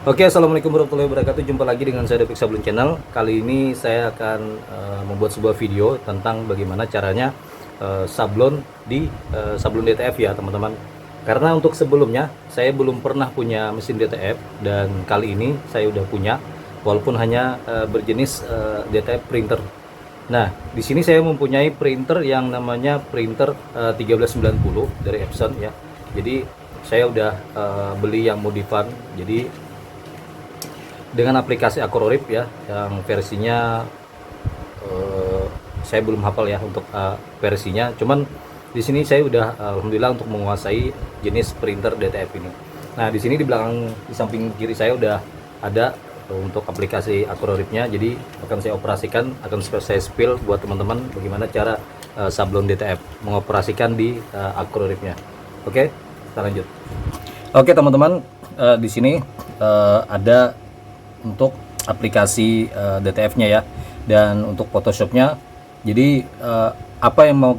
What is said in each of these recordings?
Oke, assalamualaikum warahmatullahi wabarakatuh. Jumpa lagi dengan saya Devik Sablon Channel. Kali ini saya akan membuat sebuah video tentang bagaimana caranya sablon di sablon DTF ya teman-teman. Karena untuk sebelumnya saya belum pernah punya mesin DTF dan kali ini saya udah punya, walaupun hanya berjenis DTF printer. Nah, di sini saya mempunyai printer yang namanya printer 1390 dari Epson ya. Jadi saya udah beli yang modifan. Jadi dengan aplikasi Acrorip ya, yang versinya saya belum hafal ya untuk versinya. Cuman di sini saya udah alhamdulillah untuk menguasai jenis printer DTF ini. Nah, di sini di belakang di samping kiri saya udah ada untuk aplikasi Acroripnya. Jadi akan saya operasikan, akan saya spill buat teman-teman bagaimana cara sablon DTF mengoperasikan di Acroripnya. Oke, kita lanjut. Oke teman-teman, di sini ada untuk aplikasi DTF-nya ya, dan untuk Photoshop-nya. Jadi apa yang mau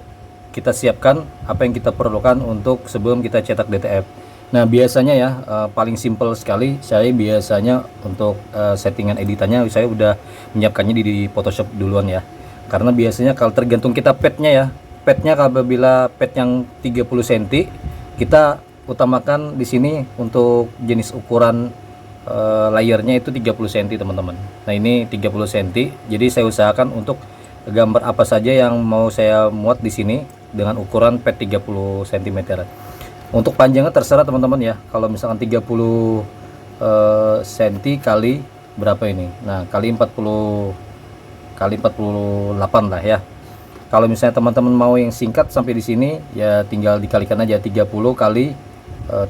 kita siapkan, apa yang kita perlukan untuk sebelum kita cetak DTF. Nah, biasanya ya paling simple sekali, saya biasanya untuk settingan editannya saya udah menyiapkannya di Photoshop duluan ya. Karena biasanya kalau tergantung kita padnya ya, padnya apabila pad yang 30 cm, kita utamakan di sini untuk jenis ukuran layernya itu 30 cm teman-teman. Nah, ini 30 cm. Jadi saya usahakan untuk gambar apa saja yang mau saya muat di sini dengan ukuran pad 30 cm. Untuk panjangnya terserah teman-teman ya. Kalau misalkan 30 cm kali berapa ini? Nah, kali 40 kali 48 lah ya. Kalau misalnya teman-teman mau yang singkat sampai di sini ya tinggal dikalikan aja 30 kali 13.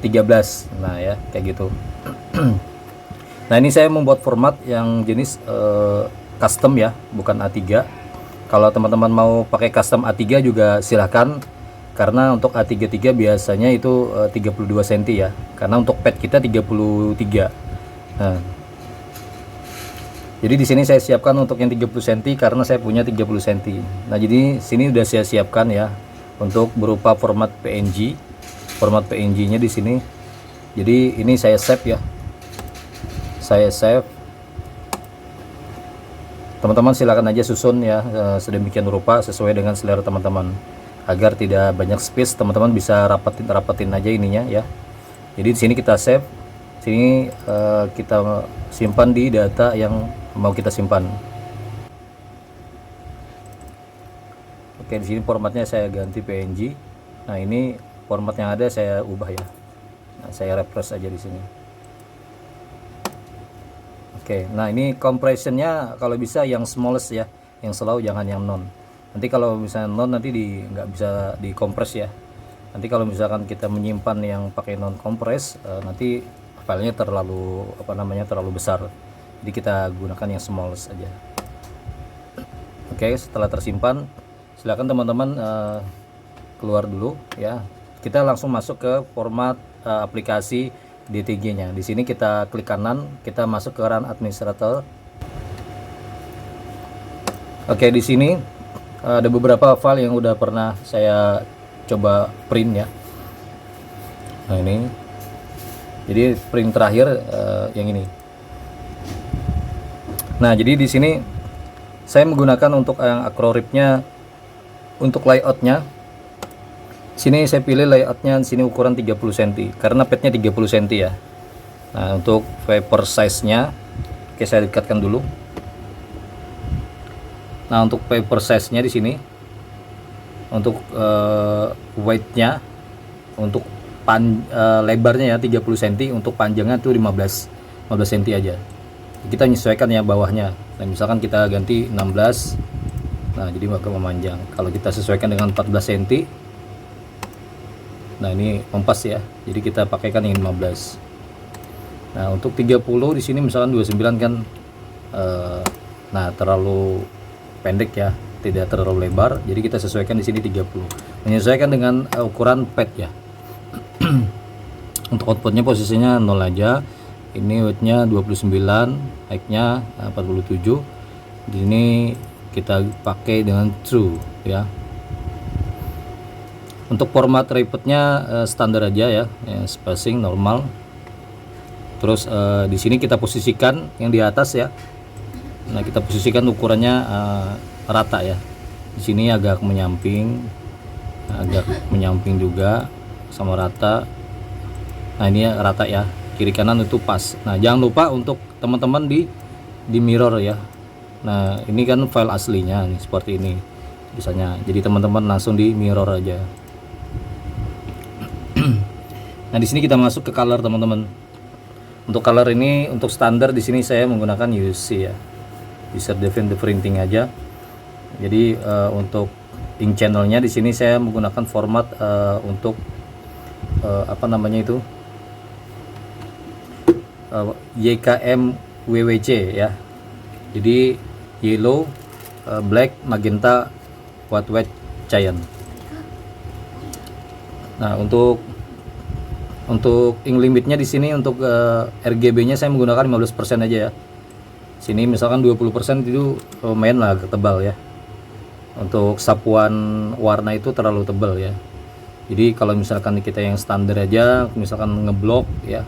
Nah, ya kayak gitu. Nah, ini saya membuat format yang jenis custom ya, bukan A3. Kalau teman-teman mau pakai custom A3 juga silahkan, karena untuk A33 biasanya itu 32 cm ya, karena untuk pad kita 33. Nah, jadi di sini saya siapkan untuk yang 30 cm karena saya punya 30 cm. Nah, jadi sini udah saya siapkan ya untuk berupa format PNG. Format PNG-nya di sini. Jadi ini saya save ya. Saya save. Teman-teman silakan aja susun ya sedemikian rupa sesuai dengan selera teman-teman, agar tidak banyak space. Teman-teman bisa rapetin aja ininya ya. Jadi di sini kita save, sini kita simpan di data yang mau kita simpan. Oke, di sini formatnya saya ganti PNG. Nah, ini format yang ada saya ubah ya. Nah, saya refresh aja di sini. Oke, nah ini compressionnya kalau bisa yang smallest ya, yang slow, jangan yang non. Nanti kalau misalnya non nanti nggak bisa dikompres ya. Nanti kalau misalkan kita menyimpan yang pakai non kompres, nanti filenya terlalu terlalu besar. Jadi kita gunakan yang smallest aja. Oke, setelah tersimpan, silakan teman-teman keluar dulu ya. Kita langsung masuk ke format aplikasi DTG-nya. Di sini kita klik kanan, kita masuk ke Run Administrator. Oke, di sini ada beberapa file yang udah pernah saya coba print ya. Nah, ini. Jadi print terakhir yang ini. Nah, jadi di sini saya menggunakan untuk yang Acrorip-nya untuk layout-nya. Sini saya pilih layoutnya di sini ukuran 30 cm karena padnya 30 cm ya. Nah, untuk paper size-nya, oke, saya dekatkan dulu. Nah, untuk paper size-nya di sini, untuk weight-nya, untuk lebarnya ya 30 cm, untuk panjangnya itu 15 cm aja. Kita menyesuaikan ya bawahnya. Nah, misalkan kita ganti 16, nah jadi maka memanjang. Kalau kita sesuaikan dengan 14 cm, nah ini kompas ya, jadi kita pakaikan yang 15. Nah, untuk 30 di sini misalkan 29 kan nah terlalu pendek ya, tidak terlalu lebar, jadi kita sesuaikan di sini 30, menyesuaikan dengan ukuran pad ya. Untuk outputnya posisinya 0 aja. Ini weightnya 29, height-nya 47. Di sini kita pakai dengan true ya. Untuk format repeatnya standar aja ya, spacing normal. Terus di sini kita posisikan yang di atas ya. Nah, kita posisikan ukurannya rata ya. Di sini agak menyamping juga sama rata. Nah, ini ya rata ya. Kiri kanan itu pas. Nah, jangan lupa untuk teman-teman di mirror ya. Nah, ini kan file aslinya nih seperti ini misalnya. Jadi teman-teman langsung di mirror aja. Nah, di sini kita masuk ke color teman-teman. Untuk color ini untuk standar di sini saya menggunakan UC ya. User Defined Printing aja. Jadi untuk ink channelnya di sini saya menggunakan format untuk apa namanya itu YKM WWC ya. Jadi yellow, black, magenta, white, cyan. Nah, untuk ink limitnya di sini untuk RGB-nya saya menggunakan 15% aja ya. Sini misalkan 20% itu lumayan lah agak tebal ya. Untuk sapuan warna itu terlalu tebal ya. Jadi kalau misalkan kita yang standar aja, misalkan ngeblok ya,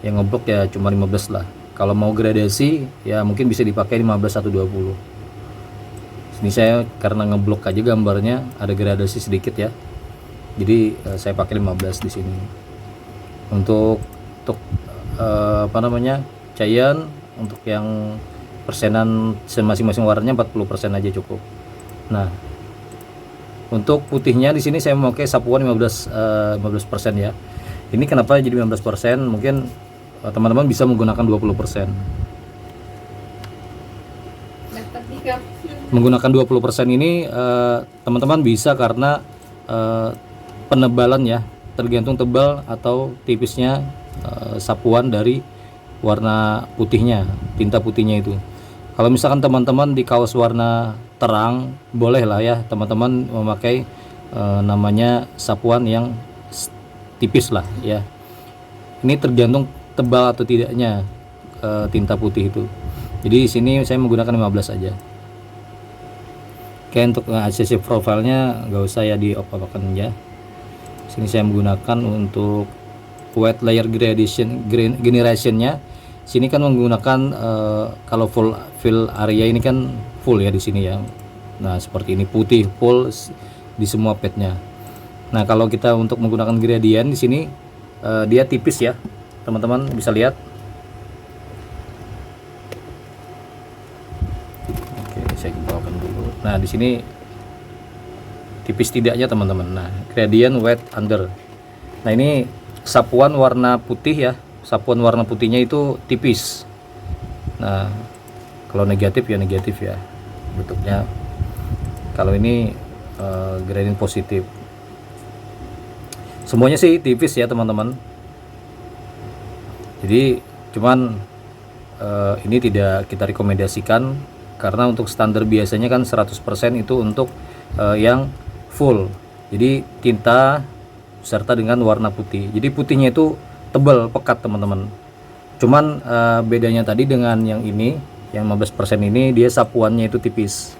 yang ngeblok ya cuma 15 lah. Kalau mau gradasi ya mungkin bisa dipakai 15 atau 20. Sini saya karena ngeblok aja gambarnya ada gradasi sedikit ya. Jadi saya pakai 15 di sini. Untuk apa namanya? Cyan untuk yang persenan masing-masing warnanya 40% aja cukup. Nah, untuk putihnya di sini saya memakai sapuan 15% ya. Ini kenapa jadi 15%? Mungkin teman-teman bisa menggunakan 20%. Menggunakan 20% ini teman-teman bisa karena penebalan ya, tergantung tebal atau tipisnya sapuan dari warna putihnya, tinta putihnya itu. Kalau misalkan teman-teman di kaos warna terang, boleh lah ya teman-teman memakai namanya sapuan yang tipis lah ya. Ini tergantung tebal atau tidaknya tinta putih itu. Jadi di sini saya menggunakan 15 aja. Oke, untuk ACC profilnya nggak usah ya di off-off-kan ya. Sini saya menggunakan untuk white layer generationnya. Sini kan menggunakan kalau full fill area ini kan full ya di sini ya. Nah, seperti ini putih full di semua petnya. Nah, kalau kita untuk menggunakan gradient di sini dia tipis ya. Teman-teman bisa lihat. Oke, saya bawakan dulu. Nah, di sini tipis tidaknya teman-teman. Nah, gradient wet under. Nah, ini sapuan warna putih ya. Sapuan warna putihnya itu tipis. Nah, kalau negatif ya negatif ya bentuknya. Kalau ini gradient positif. Semuanya sih tipis ya teman-teman. Jadi cuman ini tidak kita rekomendasikan karena untuk standar biasanya kan 100% itu untuk yang full. Jadi tinta serta dengan warna putih. Jadi putihnya itu tebal, pekat teman-teman. Cuman bedanya tadi dengan yang ini, yang 15% ini dia sapuannya itu tipis.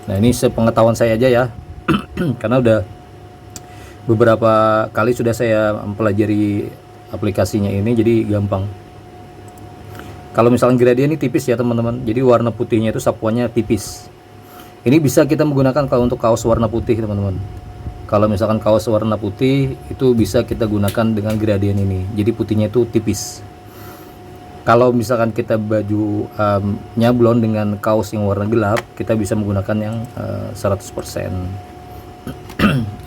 Nah, ini sepengetahuan saya aja ya. Karena udah beberapa kali sudah saya mempelajari aplikasinya ini, jadi gampang. Kalau misalnya gradient ini tipis ya teman-teman. Jadi warna putihnya itu sapuannya tipis. Ini bisa kita menggunakan kalau untuk kaos warna putih teman-teman. Kalau misalkan kaos warna putih itu bisa kita gunakan dengan gradient ini. Jadi putihnya itu tipis. Kalau misalkan kita baju nyablon dengan kaos yang warna gelap, kita bisa menggunakan yang 100%.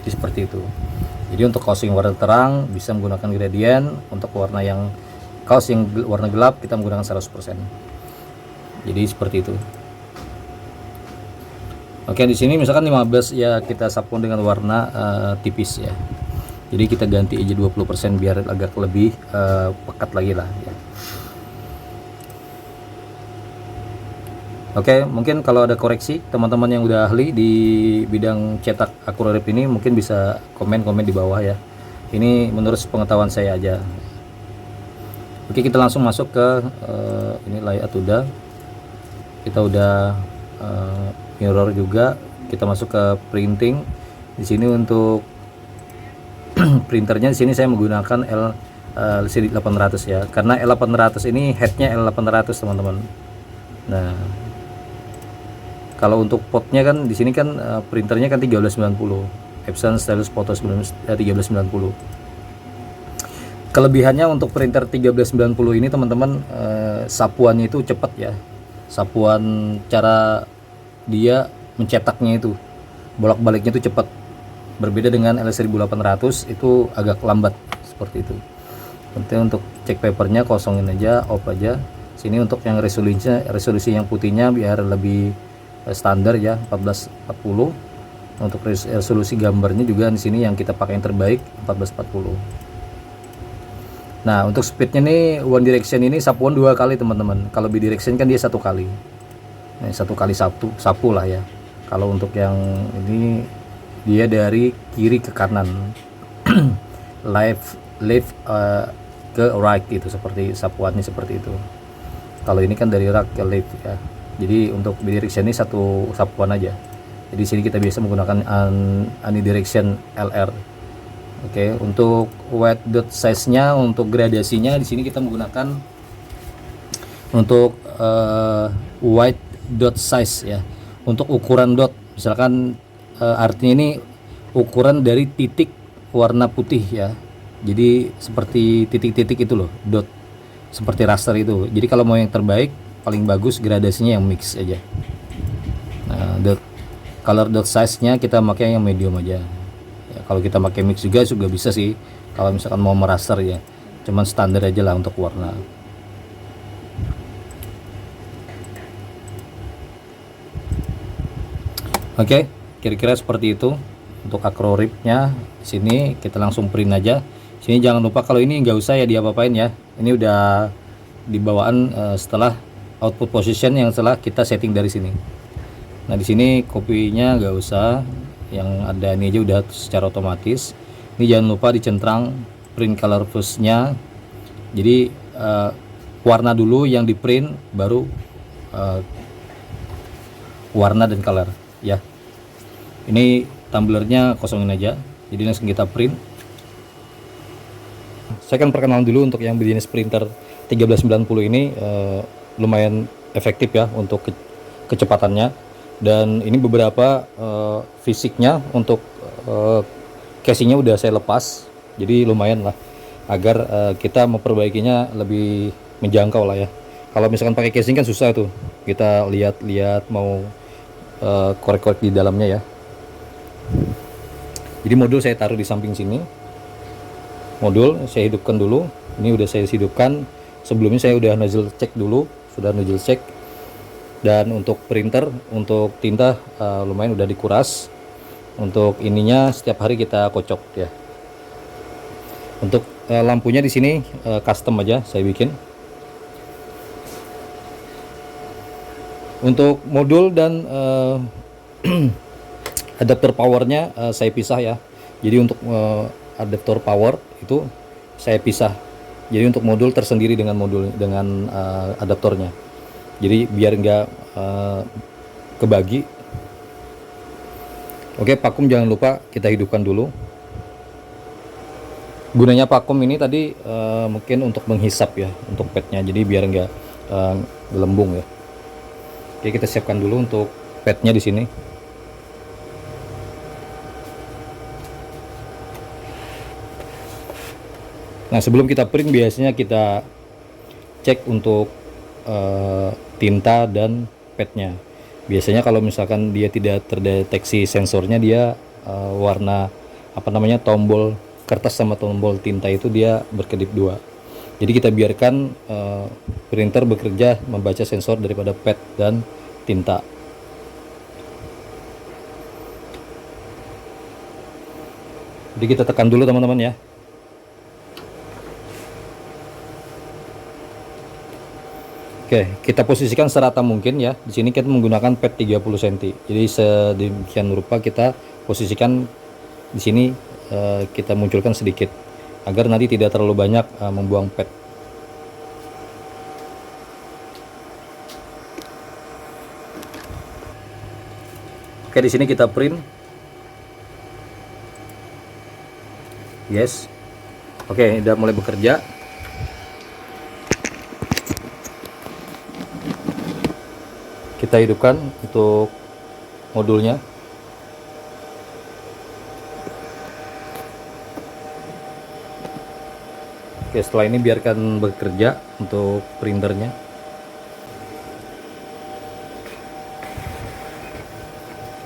Jadi seperti itu. Jadi untuk kaos yang warna terang bisa menggunakan gradient, untuk warna yang kaos yang warna gelap kita menggunakan 100%. Jadi seperti itu. Oke, di sini misalkan 15 ya kita sapuan dengan warna tipis ya. Jadi kita ganti aja 20% biar agak lebih pekat lagi lah ya. Oke, mungkin kalau ada koreksi teman-teman yang udah ahli di bidang cetak akurarip ini mungkin bisa komen-komen di bawah ya. Ini menurut pengetahuan saya aja. Oke, kita langsung masuk ke ini layout udah. Kita udah mirror juga, kita masuk ke printing. Di sini untuk printernya di sini saya menggunakan LCD 800 ya, karena L800 ini headnya L800 teman-teman. Nah, kalau untuk potnya kan di sini kan printernya kan 1390 Epson Stylus Photo 1390. Kelebihannya untuk printer 1390 ini teman-teman, sapuannya itu cepat ya. Sapuan cara dia mencetaknya itu bolak-baliknya itu cepat. Berbeda dengan L1800 itu agak lambat seperti itu. Penting untuk cek papernya kosongin aja, off aja. Sini untuk yang resolusi yang putihnya biar lebih standar ya, 1440. Untuk resolusi gambarnya juga di sini yang kita pakai yang terbaik 1440. Nah, untuk speednya nih one direction ini sapuan 2 kali teman-teman. Kalau bidirection kan dia 1 kali. Nah, 1 kali sapu lah ya. Kalau untuk yang ini dia dari kiri ke kanan. left ke right itu, seperti sapuannya seperti itu. Kalau ini kan dari right ke left ya. Jadi untuk bidirection ini 1 sapuan aja. Jadi sini kita biasa menggunakan unidirection LR. Oke, untuk white dot size-nya, untuk gradasinya di sini kita menggunakan untuk white dot size ya. Untuk ukuran dot, misalkan artinya ini ukuran dari titik warna putih ya. Jadi seperti titik-titik itu loh, dot, seperti raster itu. Jadi kalau mau yang terbaik, paling bagus gradasinya yang mix aja. Nah, color dot size-nya kita pakai yang medium aja ya. Kalau kita pakai mix juga bisa sih, kalau misalkan mau meraster ya, cuman standar aja lah untuk warna. Oke, kira-kira seperti itu untuk acrorip-nya. Sini kita langsung print aja. Sini jangan lupa kalau ini nggak usah ya diapa-apain ya, ini udah dibawaan setelah output position yang setelah kita setting dari sini. Nah, di sini kopinya nggak usah, yang ada ini aja udah secara otomatis. Ini jangan lupa dicentrang print color first-nya. Jadi warna dulu yang di print, baru warna dan color ya. Ini tumblernya kosongin aja, jadi langsung kita print. Saya akan perkenalan dulu untuk yang jenis printer 1390 ini, lumayan efektif ya untuk kecepatannya. Dan ini beberapa fisiknya untuk casingnya udah saya lepas, jadi lumayan lah agar kita memperbaikinya lebih menjangkau lah ya. Kalau misalkan pakai casing kan susah tuh, kita lihat-lihat mau korek-korek di dalamnya ya. Jadi modul saya taruh di samping sini. Modul saya hidupkan dulu. Ini udah saya hidupkan. Sebelumnya saya udah nozzle check dulu, sudah nozzle check. Dan untuk printer, untuk tinta lumayan udah dikuras. Untuk ininya setiap hari kita kocok ya. Untuk lampunya di sini custom aja saya bikin. Untuk modul dan adapter powernya saya pisah ya. Jadi untuk adapter power itu saya pisah. Jadi untuk modul tersendiri dengan adaptornya. Jadi biar nggak kebagi. Oke, vakum jangan lupa kita hidupkan dulu. Gunanya vakum ini tadi mungkin untuk menghisap ya, untuk padnya. Jadi biar nggak gelembung ya. Oke, kita siapkan dulu untuk padnya di sini. Nah, sebelum kita print biasanya kita cek untuk tinta dan padnya. Biasanya kalau misalkan dia tidak terdeteksi sensornya, dia warna tombol kertas sama tombol tinta itu dia berkedip dua. Jadi kita biarkan printer bekerja membaca sensor daripada pad dan tinta. Jadi kita tekan dulu teman-teman ya. Oke, kita posisikan serata mungkin ya. Di sini kita menggunakan pad 30 cm. Jadi sedemikian rupa kita posisikan di sini, kita munculkan sedikit agar nanti tidak terlalu banyak membuang pad. Oke, di sini kita print. Yes. Oke, udah mulai bekerja. Kita hidupkan untuk modulnya. Oke, setelah ini biarkan bekerja untuk printernya.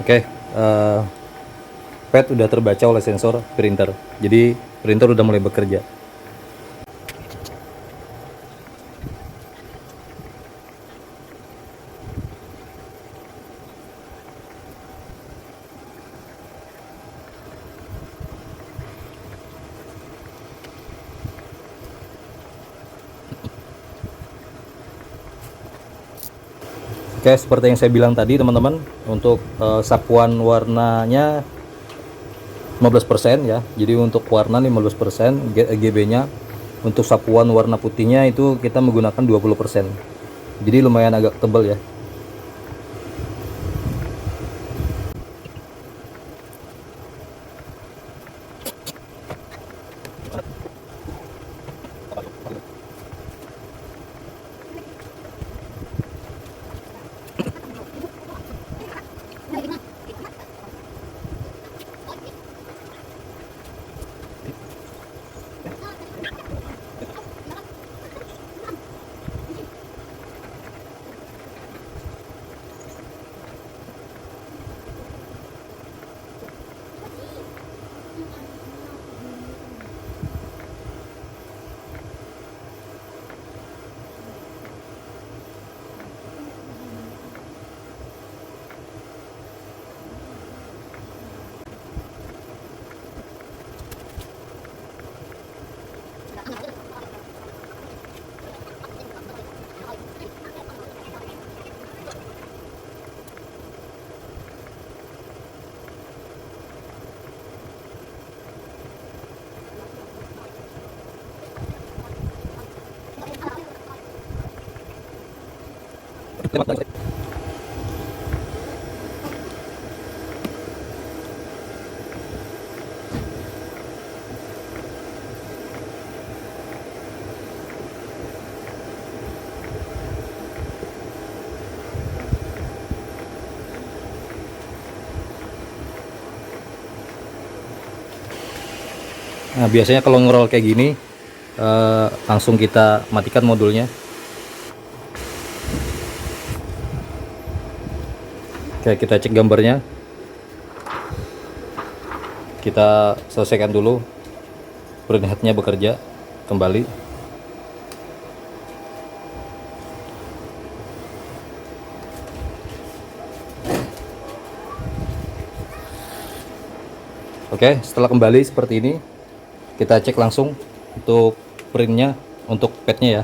Oke, pad udah terbaca oleh sensor printer, jadi printer udah mulai bekerja. Oke, seperti yang saya bilang tadi teman-teman, untuk sapuan warnanya 15% ya. Jadi untuk warna 15%, GB-nya. Untuk sapuan warna putihnya itu kita menggunakan 20%. Jadi lumayan agak tebal ya. Nah, biasanya kalau ngerol kayak gini, langsung kita matikan modulnya. Oke, kita cek gambarnya. Kita selesaikan dulu. Print headnya bekerja kembali. Oke, setelah kembali seperti ini, kita cek langsung untuk printnya, untuk padnya ya.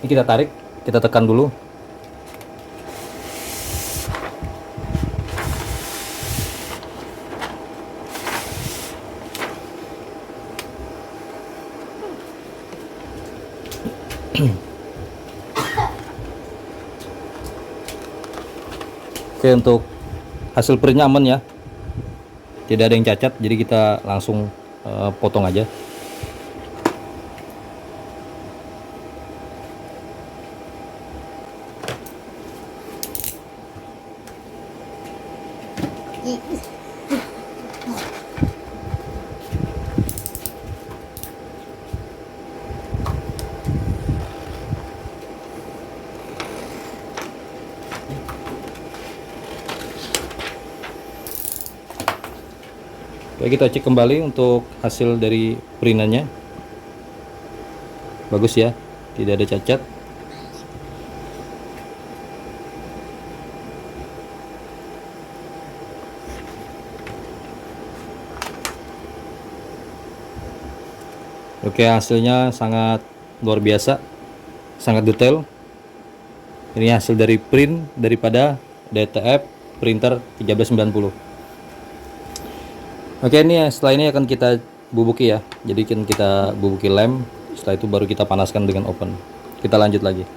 Ini kita tarik, kita tekan dulu. Oke, untuk hasil printnya aman ya, tidak ada yang cacat, jadi kita langsung potong aja. Oke, kita cek kembali untuk hasil dari printannya. Bagus ya, tidak ada cacat. Oke, hasilnya sangat luar biasa, sangat detail. Ini hasil dari print daripada DTF printer 1390. Oke, ini ya, setelah ini akan kita bubuki ya. Jadi kita bubuki lem, setelah itu baru kita panaskan dengan oven. Kita lanjut lagi.